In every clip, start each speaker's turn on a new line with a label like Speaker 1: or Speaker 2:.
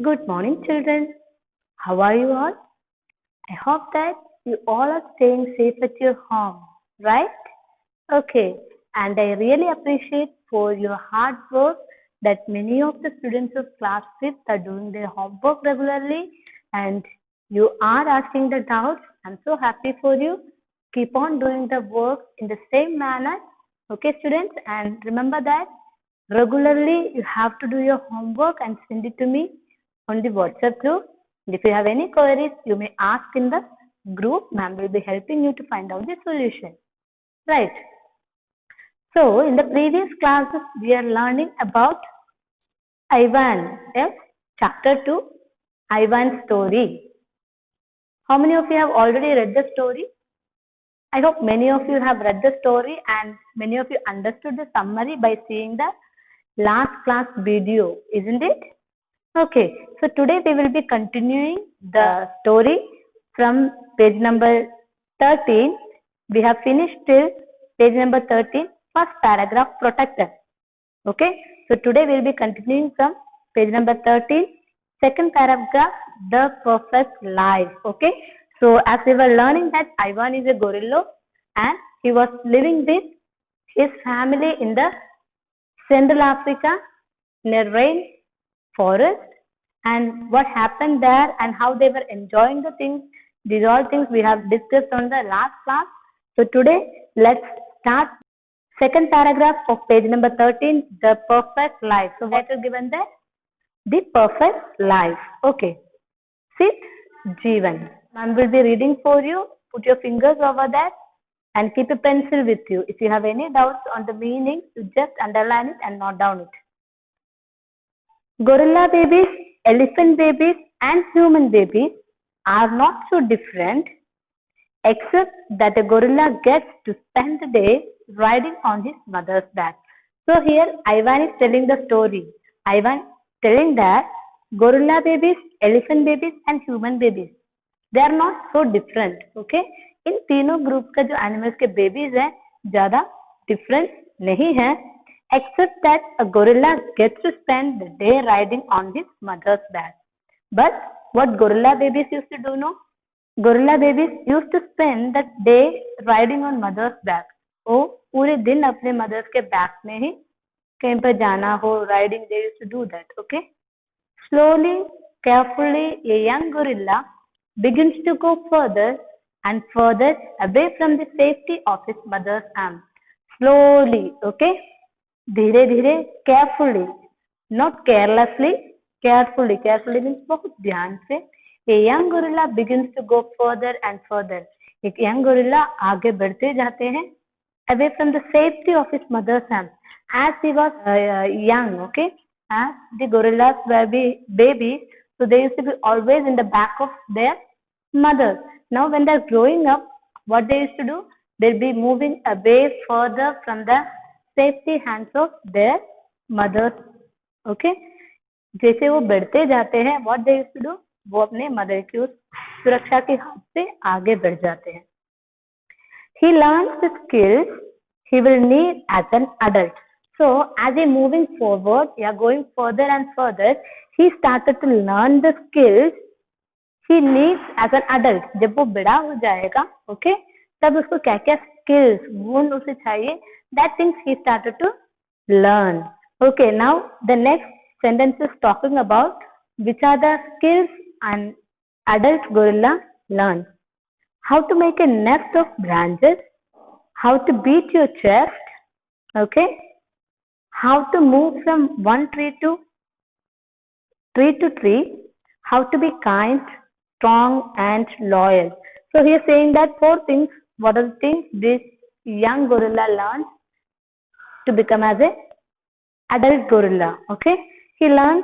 Speaker 1: Good morning, children. How are you all? I hope that you all are staying safe at your home, right? Okay. And I really appreciate for your hard work that many of the students of class 5th are doing their homework regularly and you are asking the doubts. I'm so happy for you. Keep on doing the work in the same manner. Okay, students? And remember that regularly you have to do your homework and send it to me on the WhatsApp group. And if you have any queries, you may ask in the group. Ma'am will be helping you to find out the solution. Right. So, in the previous classes, we are learning about Ivan. Yes, chapter 2, Ivan's story. How many of you have already read the story? I hope many of you have read the story and many of you understood the summary by seeing the last class video, isn't it? Okay, so today we will be continuing the story from page number 13. We have finished till page number 13, first paragraph, protector. Okay, so today we will be continuing from page number 13, second paragraph, the perfect life. Okay, so as we were learning that Ivan is a gorilla and he was living with his family in the Central Africa in a rain forest, and what happened there and how they were enjoying the things. These all things we have discussed on the last class. So today let's start second paragraph of page number 13, the perfect life. So what is given there? The perfect life. Okay. Sit, Jeevan. I will be reading for you. Put your fingers over there and keep a pencil with you. If you have any doubts on the meaning, you just underline it and note down it. Gorilla babies, elephant babies, and human babies are not so different, except that a gorilla gets to spend the day riding on his mother's back. So here Ivan is telling the story. Ivan telling that gorilla babies, elephant babies, and human babies, they are not so different. Okay, इन तीनों group का जो animals के babies हैं ज्यादा difference नहीं है, except that a gorilla gets to spend the day riding on his mother's back. But what gorilla babies used to do, no? Gorilla babies used to spend the day riding on mother's back. वो पूरे दिन अपने mother's के back में ही कहीं पर जाना हो, riding, they used to do that. Okay. Slowly, carefully, a young gorilla begins to go further and further away from the safety of his mother's arms. Slowly, okay? धीरे धीरे, carefully, not carelessly, carefully. Carefully means बहुत ध्यान से. A young gorilla begins to go further and further. एक young gorilla आगे बढ़ते जाते हैं away from the safety of his mother's arms. As he was young, okay? As the gorillas were babies, so they used to be always in the back of their mothers. Now when they're growing up, what they used to do? They'll be moving away further from the safety hands of their mothers. Okay? जैसे वो बढ़ते जाते हैं, what they used to do? वो अपने mother की उस सुरक्षा के हाथ से आगे बढ़ जाते हैं. He learns the skills he will need as an adult. So as he moving forward, going further and further, he started to learn the skills he needs as an adult. जब वो बड़ा हो जाएगा, okay, तब उसको क्या क्या skills, गुण उसे चाहिए, that things he started to learn. Okay, now the next sentence is talking about which are the skills an adult gorilla learns. How to make a nest of branches, how to beat your chest, okay, how to move from one tree to tree, how to be kind, strong, and loyal. So he is saying that 4 things. What are the things this young gorilla learns to become as a adult gorilla? Okay, he learns.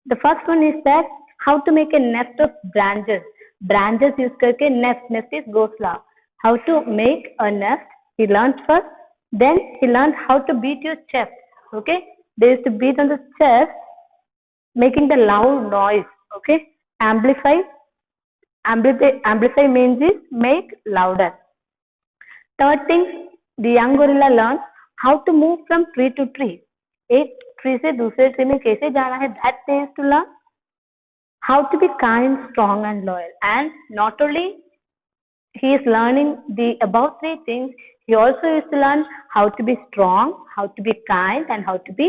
Speaker 1: The first one is that how to make a nest of branches. Branches use करके nest is घोंसला. How to make a nest he learned first. Then he learned how to beat your chest. Okay, they used to beat on the chest, making the loud noise. Okay, amplify means is make louder. Third thing, the young gorilla learns how to move from tree to tree. एक tree से दूसरे tree में कैसे जाना है, that they used to learn. how to be kind, strong, and loyal. And not only he is learning the above three things, he also used to learn how to be strong, how to be kind, and how to be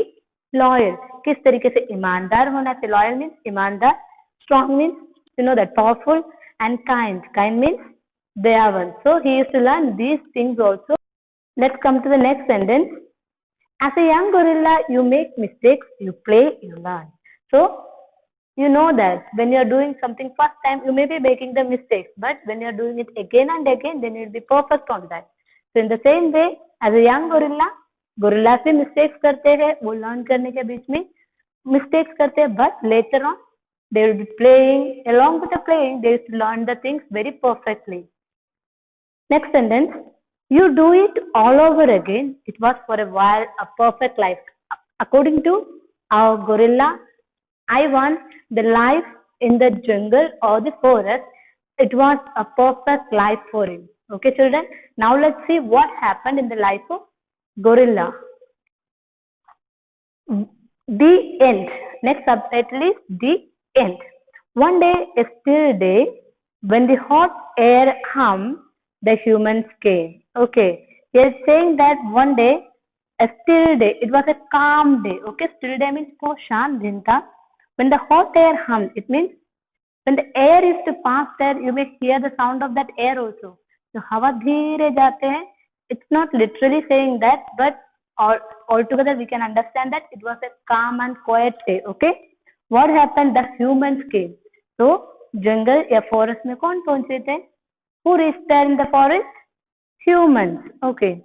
Speaker 1: loyal. किस तरीके से ईमानदार होना चाहिए. Loyal means ईमानदार, strong means that powerful, and kind means dayavan. So he used to learn these things also. Let's come to the next sentence. As a young gorilla, you make mistakes, you play, you learn. So you know that when you're doing something first time, you may be making the mistakes, but when you're doing it again and again, then you'll be perfect on that. So in the same way, as a young gorilla, gorillas भी mistakes करते हैं, वो learn करने के बीच में mistakes करते हैं, but later on, they will be playing, along with the playing, they used to learn the things very perfectly. Next sentence, you do it all over again. It was for a while a perfect life. According to our gorilla, I want the life in the jungle or the forest. It was a perfect life for him. Okay, children. Now let's see what happened in the life of gorilla. The end. Next subtitle is the end. One day, a still day, when the hot air hummed, the humans came. Okay, he is saying that one day, a still day. It was a calm day. Okay, still day means वो शांत दिन था. When the hot air hummed, it means when the air is to pass there, you may hear the sound of that air also. So हवा धीरे जाते हैं. It's not literally saying that, but altogether we can understand that it was a calm and quiet day. Okay, what happened? The humans came. So jungle या forest में कौन पहुंचे थे? Who reached there in the forest? Humans. Okay.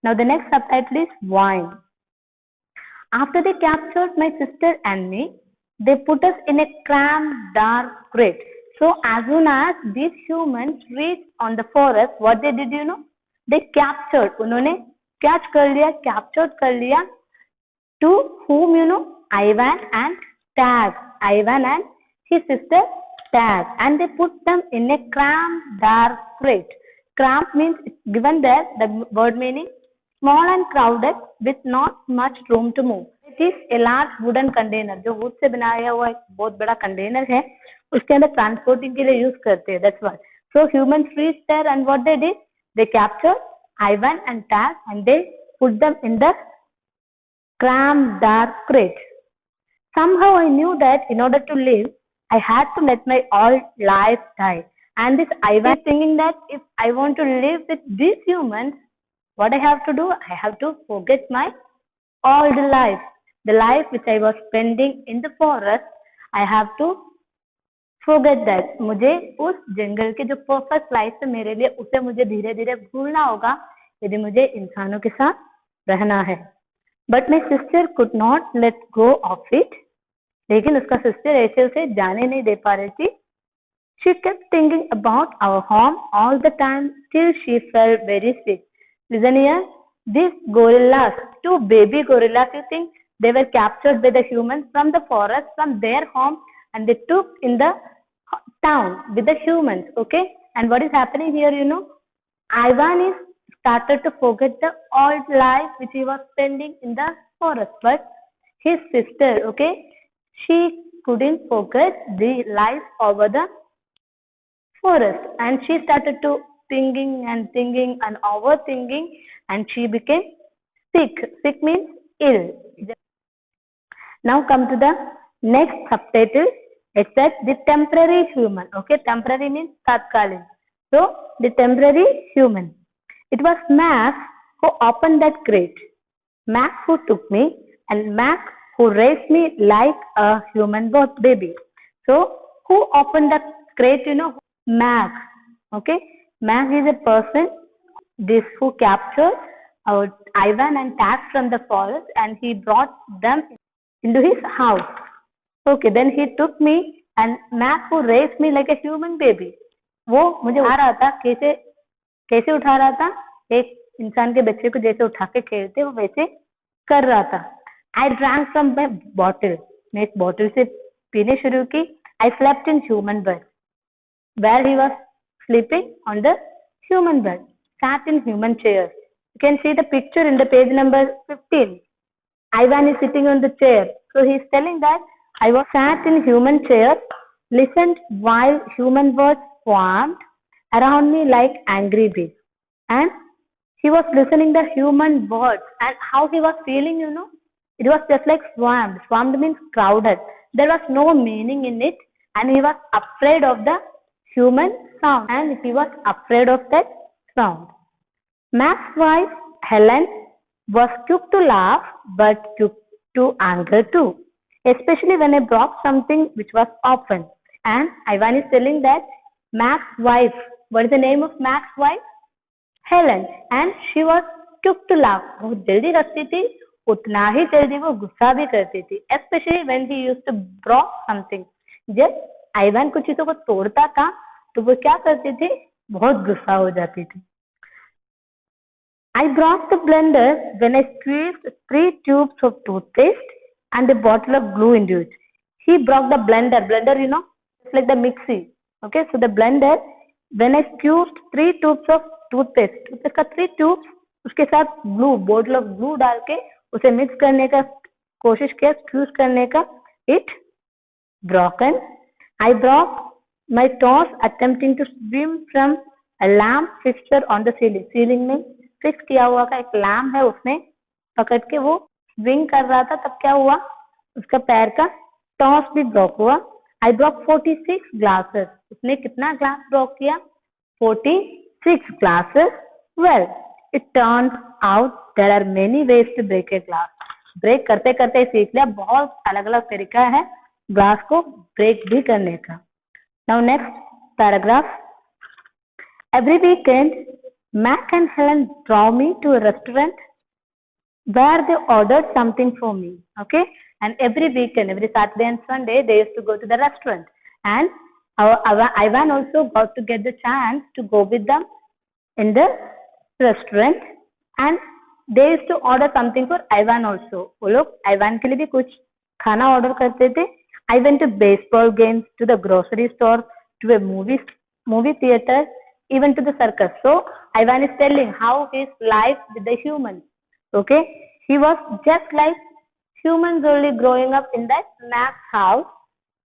Speaker 1: Now the next subtitle is wine. After they captured my sister and me, they put us in a cramped, dark crate. So as soon as these humans reached on the forest, what they did, they captured. उन्होंने catch कर लिया, captured कर लिया. To whom, Ivan and Tag. Ivan and his sister Tag. And they put them in a cramped, dark crate. Cramped means given there the word meaning small and crowded with not much room to move. It is a large wooden container. जो wood से बनाया हुआ एक बहुत बड़ा container है, उसके अंदर transporting के लिए use करते हैं. That's why. So humans reached there and what they did? They captured Ivan and Tag and they put them in the cramped dark crate. Somehow I knew that in order to live, I had to let my old life die. And this Ivan is thinking that if I want to live with these humans, what I have to do? I have to forget my old life. The life which I was spending in the forest, I have to forget that. मुझे उस जंगल के जो perfect life है मेरे लिए, उसे मुझे धीरे धीरे भूलना होगा यदि मुझे इंसानों के साथ रहना है. But my sister could not let go of it. लेकिन उसका sister ऐसे उसे जाने नहीं दे पा रही थी. She kept thinking about our home all the time till she felt very sick. Listen here, these gorillas, two baby gorillas, you think they were captured by the humans from the forest, from their home, and they took in the town with the humans. Okay, and what is happening here? Ivan is started to forget the old life which he was spending in the forest, but his sister, okay, she couldn't forget the life over the forest, and she started to thinking and overthinking, and she became sick. Sick means ill. Now come to the next subtitle. It says the temporary human. Okay, temporary means tatkalin. So the temporary human. It was Max who opened that crate. Max who took me, and Max who raised me like a human baby. So who opened the crate? Max. Okay, Max is a person this who captured Ivan and Tag from the forest, and he brought them into his house. Okay, then he took me, and Max who raised me like a human baby. वो मुझे उठा रहा था. कैसे उठा रहा था? एक इंसान के बच्चे को जैसे उठा के खेलते वो वैसे कर रहा था. I drank from my bottle. मैं इस बॉटल से पीने शुरू की. I slept in human bed. Where he was sleeping on the human bed, sat in human chairs. You can see the picture in the page number 15. Ivan is sitting on the chair. So he is telling that I was sat in human chair listened while human words swarmed around me like angry bees. And he was listening the human words and how he was feeling, it was just like swarmed. Swarmed means crowded. There was no meaning in it, and he was afraid of the human sound, and he was afraid of that sound. Mac's wife, Helen, was quick to laugh but quick to anger too, especially when I brought something which was often. And Ivan is telling that Mac's wife, what is the name of Mac's wife? Helen and she was quick to laugh, बहुत जल्दी हंसती थी, उतना ही जल्दी वो गुस्सा भी करती थी, especially when he used to break something. जब आइवान कुछ चीजों को तोड़ता था तो वो क्या करती थी, बहुत गुस्सा हो जाती थी। I brought the blender when I squeezed 3 tubes of toothpaste and a bottle of glue into it. He brought the blender. Blender, it's like the mixie. Okay, so the blender, when I squeezed 3 tubes of toothpaste का 3 tubes, उसके साथ glue, bottle of glue डाल के उसे mix करने का कोशिश किया, स्क्यूज करने का, it broken. I broke my toes attempting to swim from a lamp fixture on the ceiling. Ceiling में फिक्स किया हुआ का एक लैम्प है, उसने पकड़ के वो स्विंग कर रहा था, तब क्या हुआ, उसका पैर का टॉस भी ब्रोक हुआ। आई ब्रोक 46 ग्लासेस, उसने कितना ग्लास ब्रोक किया, 46 glasses. Well it turns out there are many ways to break a glass. Break करते करते सीख लिया, बहुत अलग अलग तरीका है ग्लास को ब्रेक भी करने का। Now next paragraph. Every weekend Mac and Helen draw me to a restaurant where they ordered something for me. Okay, and every weekend, every Saturday and Sunday, they used to go to the restaurant, and Ivan also got to get the chance to go with them in the restaurant, and they used to order something for Ivan also. वो लोग Ivan के लिए भी कुछ खाना order करते थे। I went to baseball games, to the grocery store, to a movie theater, even to the circus. So Ivan is telling how his life with the humans. Okay, he was just like humans only growing up in that Mac's house.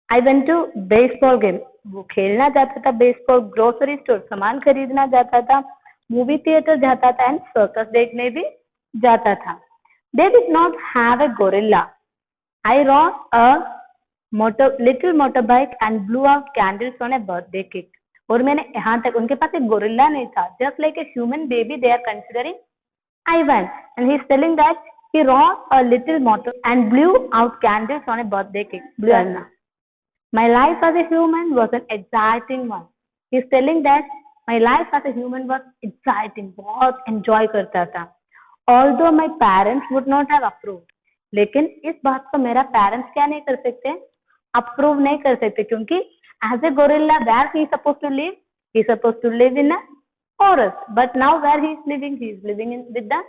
Speaker 1: I went to baseball game. वो खेलना जाता था, baseball, grocery store सामान खरीदना जाता था, movie theatre जाता था, एंड सर्कस देखने भी जाता था। They did not have a gorilla. I rode a little motorbike and blew out candles on a birthday cake. और मैंने यहाँ तक, उनके पास एक गोरिल्ला नहीं था, just like a human baby they are considering Ivan, and he is telling that he rode a little motor and blew out candles on a birthday cake. My life as a human was an exciting one. He is telling that my life as a human was exciting, बहुत enjoy करता था। Although my parents would not have approved, लेकिन इस बात को मेरा parents क्या नहीं कर सकते, अप्रूव नहीं कर सकते, क्योंकि as a gorilla, where he is supposed to live? He is supposed to live in a forest. But now where he is living? He is living with the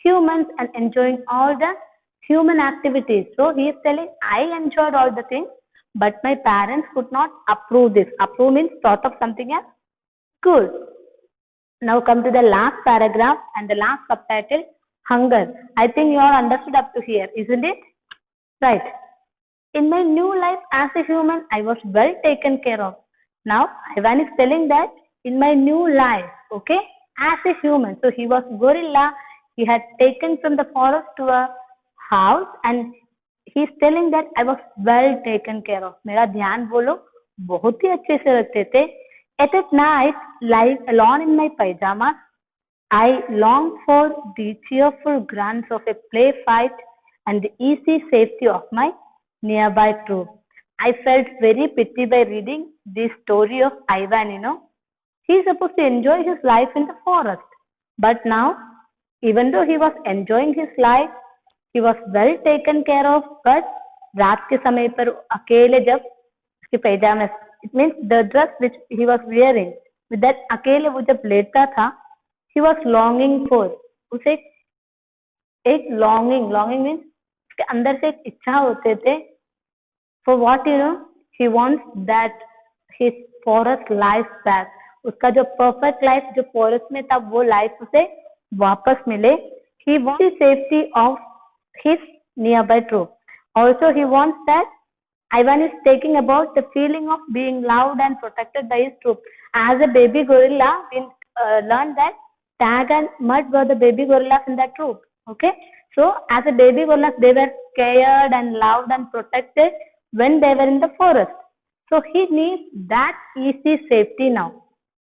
Speaker 1: humans and enjoying all the human activities. So he is telling, I enjoyed all the things, but my parents could not approve this. Approve means thought of something as good. Now come to the last paragraph and the last subtitle, hunger. I think you all understood up to here, isn't it? Right. In my new life as a human, I was well taken care of. Now, Ivan is telling that in my new life, okay, as a human. So he was gorilla. He had taken from the forest to a house, and he is telling that I was well taken care of. मेरा ध्यान वो लोग बहुत ही अच्छे से रखते थे. At night, lying alone in my pajamas, I longed for the cheerful grunts of a play fight and the easy safety of my nearby troop. I felt very pity by reading this story of Ivan, He is supposed to enjoy his life in the forest. But now, even though he was enjoying his life, he was well taken care of, but रात के समय पर अकेले जब उसके पैजामे, it means the dress which he was wearing, with that अकेले वो जब लेटता था, he was longing for, उसे एक longing means उसके अंदर से एक इच्छा होते थे, for what, he wants that his forest life back. उसका जो perfect life जो forest में था, वो life उसे वापस मिले. He wants the safety of his nearby troop. Also he wants that Ivan is taking about the feeling of being loved and protected by his troop. As a baby gorilla, we learned that Tag and Mud were the baby gorillas in that troop. Okay, so as a baby gorillas, they were cared and loved and protected when they were in the forest. So he needs that easy safety now.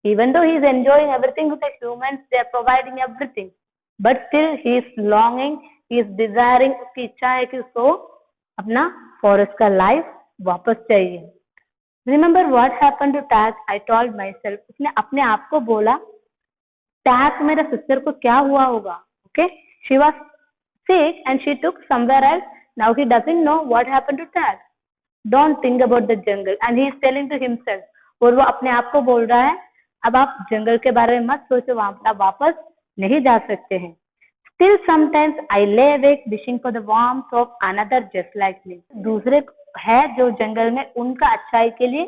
Speaker 1: Even though he is enjoying everything with the humans, they are providing everything. But still he is longing, he is desiring, उसकी इच्छा है कि उसको अपना forest का life वापस चाहिए. Remember what happened to Tag? I told myself. उसने अपने आप को बोला, Tag मेरा sister को क्या हुआ होगा? Okay, she was sick and she took somewhere else. Now he doesn't know what happened to Tag. Don't think about the jungle. And he is telling to himself. और वो अपने आप को बोल रहा है, अब आप जंगल के बारे में मत सोचो, वहां पर आप वापस नहीं जा सकते हैं. Still sometimes I lay awake wishing for the warmth of another just like me. दूसरे है जो जंगल में उनका अच्छाई के लिए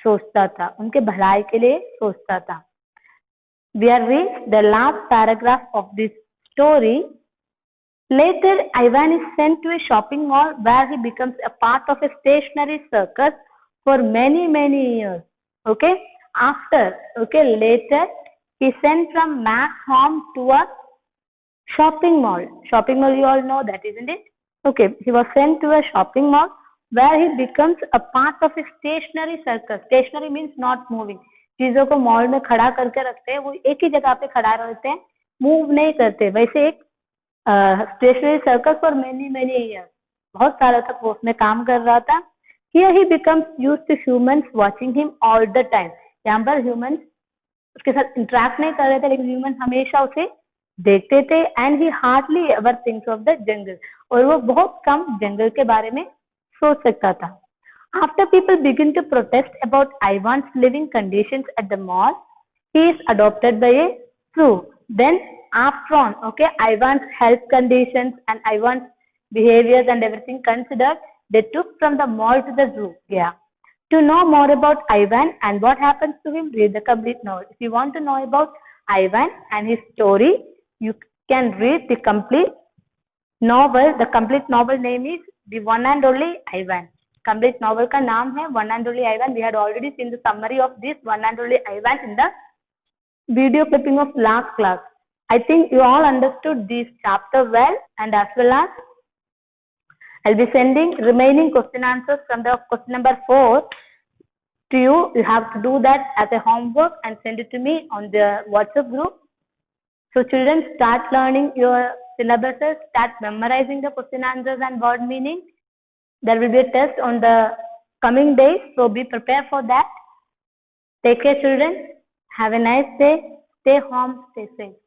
Speaker 1: सोचता था, उनके भलाई के लिए सोचता था. We are reached the last paragraph of this story. Later, Ivan is sent to a shopping mall where he becomes a part of a stationary circus for many years. Okay. After, okay, later he sent from Mac's home to a shopping mall. Shopping mall, you all know that, isn't it? Okay, he was sent to a shopping mall where he becomes a part of a stationary circus. Stationary means not moving. चीजों को mall में खड़ा करके रखते हैं, वो एक ही जगह पे खड़ा रहते हैं, मूव नहीं करते. वैसे एक stationary circus for many years, बहुत सालों तक वो उसमें काम कर रहा था. Here he becomes used to humans watching him all the time. यहाँ पर ह्यूमन उसके साथ इंटरेक्ट नहीं कर रहे थे, लेकिन ह्यूमन हमेशा उसे देखते थे. And he hardly ever thinks of the jungle, और वो बहुत कम जंगल के बारे में सोच सकता था. After people begin to protest about Ivan's living conditions at the mall, he is adopted by a crew. Then after on, okay, Ivan's health conditions and Ivan's behaviors and everything considered, they took from the mall to the zoo. Yeah. To know more about Ivan and what happens to him, read the complete novel. If you want to know about Ivan and his story, you can read the complete novel. The complete novel name is The One and Only Ivan. Complete novel का नाम है One and Only Ivan. We had already seen the summary of this One and Only Ivan in the video clipping of last class. I think you all understood this chapter well, and as well as I'll be sending remaining question answers from the question number 4 to you. You have to do that as a homework and send it to me on the WhatsApp group. So children, start learning your syllabuses, start memorizing the question answers and word meaning. There will be a test on the coming days, so be prepared for that. Take care children. Have a nice day. Stay home, stay safe.